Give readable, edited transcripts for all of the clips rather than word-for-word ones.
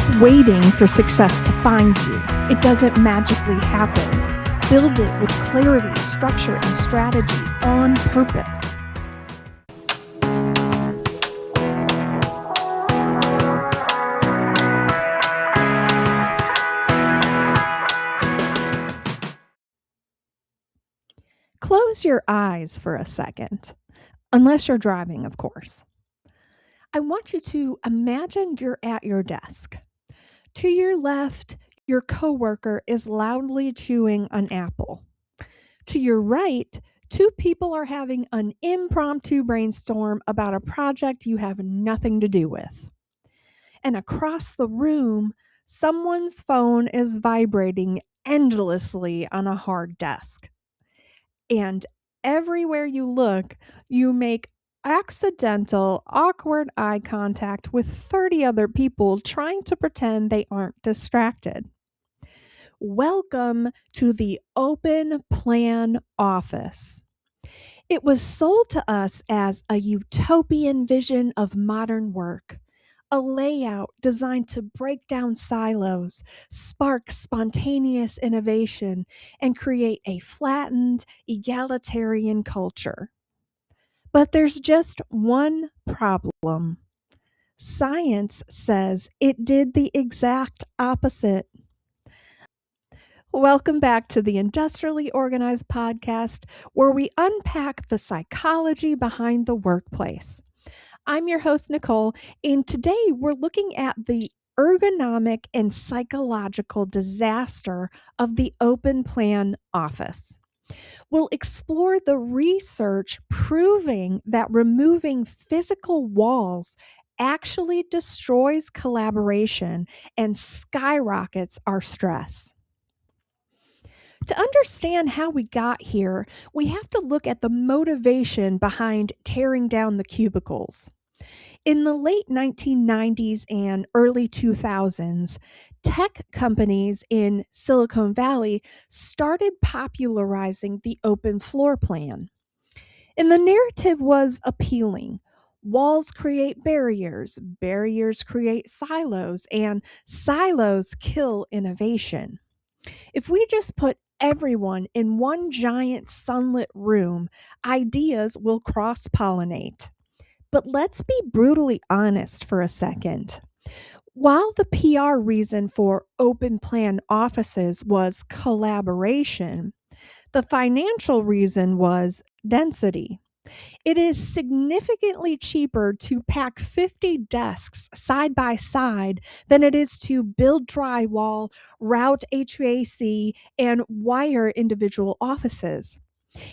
Stop waiting for success to find you. It doesn't magically happen. Build it with clarity, structure, and strategy on purpose. Close your eyes for a second, unless you're driving, of course. I want you to imagine you're at your desk. To your left, your coworker is loudly chewing an apple. To your right, two people are having an impromptu brainstorm about a project you have nothing to do with. And across the room, someone's phone is vibrating endlessly on a hard desk. And everywhere you look, you make accidental, awkward eye contact with 30 other people trying to pretend they aren't distracted. Welcome to the open plan office. It was sold to us as a utopian vision of modern work, a layout designed to break down silos, spark spontaneous innovation, and create a flattened, egalitarian culture. But there's just one problem. Science says it did the exact opposite. Welcome back to the Industrially Organized podcast, where we unpack the psychology behind the workplace. I'm your host, Nicole, and today we're looking at the ergonomic and psychological disaster of the open plan office. We'll explore the research proving that removing physical walls actually destroys collaboration and skyrockets our stress. To understand how we got here, we have to look at the motivation behind tearing down the cubicles. In the late 1990s and early 2000s, tech companies in Silicon Valley started popularizing the open floor plan. And the narrative was appealing. Walls create barriers, barriers create silos, and silos kill innovation. If we just put everyone in one giant sunlit room, ideas will cross pollinate. But let's be brutally honest for a second. While the PR reason for open plan offices was collaboration, the financial reason was density. It is significantly cheaper to pack 50 desks side by side than it is to build drywall, route HVAC, and wire individual offices.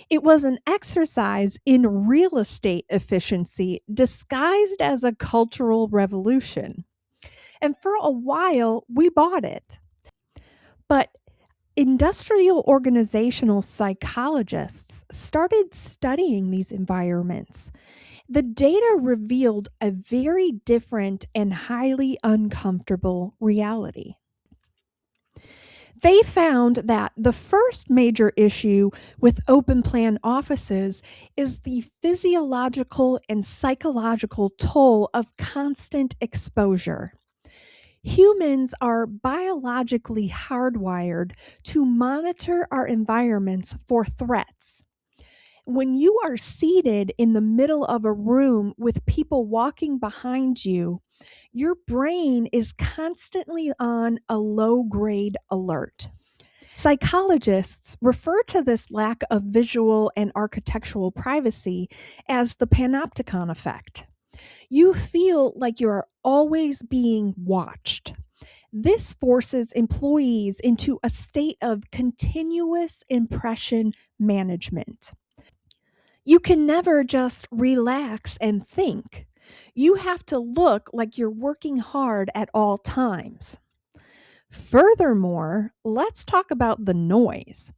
It was an exercise in real estate efficiency disguised as a cultural revolution. And for a while, we bought it. But industrial organizational psychologists started studying these environments. The data revealed a very different and highly uncomfortable reality. They found that the first major issue with open plan offices is the physiological and psychological toll of constant exposure. Humans are biologically hardwired to monitor our environments for threats. When you are seated in the middle of a room with people walking behind you, your brain is constantly on a low-grade alert. Psychologists refer to this lack of visual and architectural privacy as the Panopticon effect. You feel like you're always being watched. This forces employees into a state of continuous impression management. You can never just relax and think. You have to look like you're working hard at all times. Furthermore, let's talk about the noise.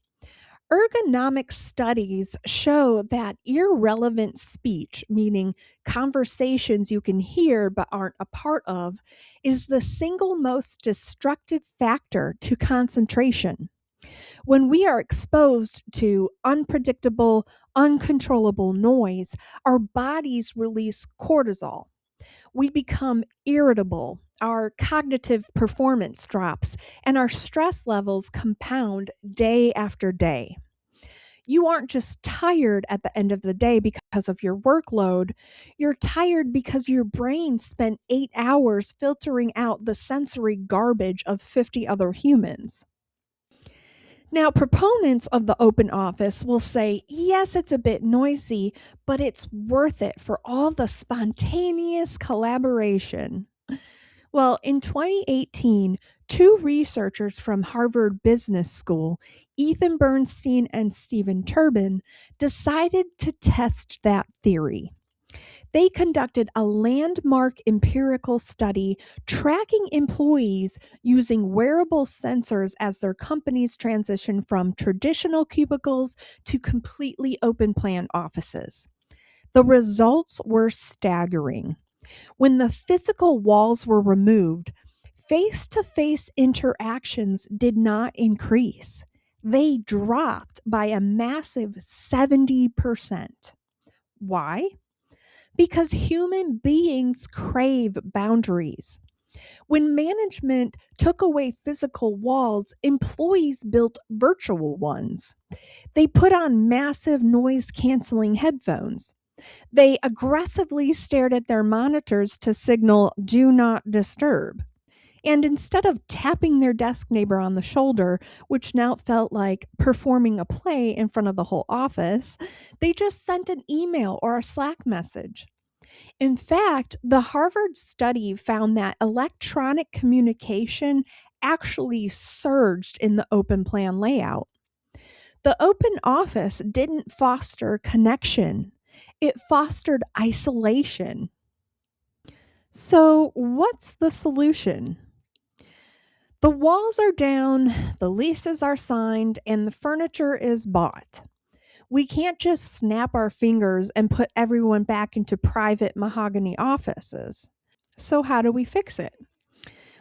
Ergonomic studies show that irrelevant speech, meaning conversations you can hear but aren't a part of, is the single most destructive factor to concentration. When we are exposed to unpredictable, uncontrollable noise, our bodies release cortisol. We become irritable, our cognitive performance drops, and our stress levels compound day after day. You aren't just tired at the end of the day because of your workload. You're tired because your brain spent 8 hours filtering out the sensory garbage of 50 other humans. Now, proponents of the open office will say, yes, it's a bit noisy, but it's worth it for all the spontaneous collaboration. Well, in 2018, two researchers from Harvard Business School, Ethan Bernstein and Stephen Turbin, decided to test that theory. They conducted a landmark empirical study tracking employees using wearable sensors as their companies transition from traditional cubicles to completely open plan offices. The results were staggering. When the physical walls were removed, face to face interactions did not increase. They dropped by a massive 70%. Why? Because human beings crave boundaries. When management took away physical walls, employees built virtual ones. They put on massive noise canceling headphones. They aggressively stared at their monitors to signal "do not disturb." And instead of tapping their desk neighbor on the shoulder, which now felt like performing a play in front of the whole office, they just sent an email or a Slack message. In fact, the Harvard study found that electronic communication actually surged in the open plan layout. The open office didn't foster connection, it fostered isolation. So, what's the solution? The walls are down, the leases are signed, and the furniture is bought. We can't just snap our fingers and put everyone back into private mahogany offices. So, how do we fix it?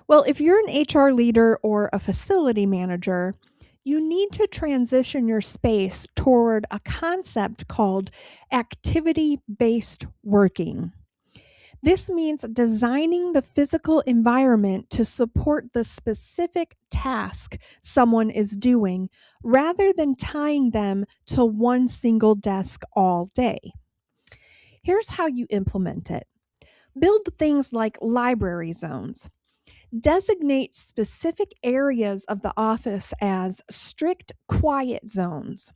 Well, if you're an HR leader or a facility manager, you need to transition your space toward a concept called activity based working. This means designing the physical environment to support the specific task someone is doing rather than tying them to one single desk all day. Here's how you implement it: build things like library zones. Designate specific areas of the office as strict quiet zones.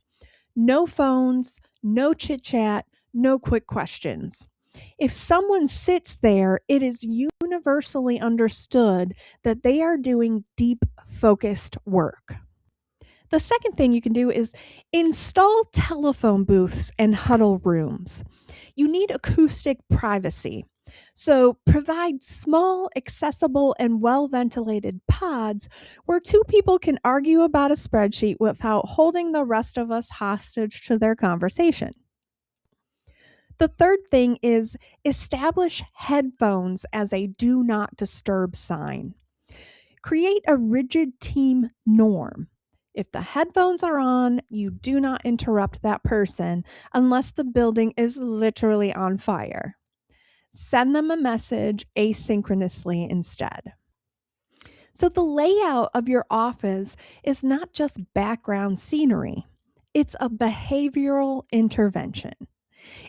No phones, no chit chat, no quick questions. If someone sits there, it is universally understood that they are doing deep, focused work. The second thing you can do is install telephone booths and huddle rooms. You need acoustic privacy. So provide small, accessible, and well ventilated pods where two people can argue about a spreadsheet without holding the rest of us hostage to their conversation. The third thing is establish headphones as a do not disturb sign. Create a rigid team norm. If the headphones are on, you do not interrupt that person unless the building is literally on fire. Send them a message asynchronously instead. So, the layout of your office is not just background scenery, it's a behavioral intervention.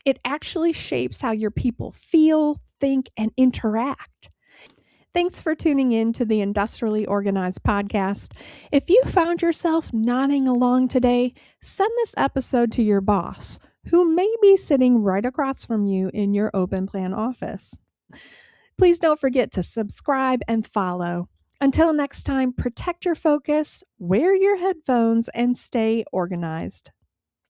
It actually shapes how your people feel, think, and interact. Thanks for tuning in to the Industrially Organized podcast. If you found yourself nodding along today, send this episode to your boss, who may be sitting right across from you in your open plan office. Please don't forget to subscribe and follow. Until next time, protect your focus, wear your headphones, and stay organized.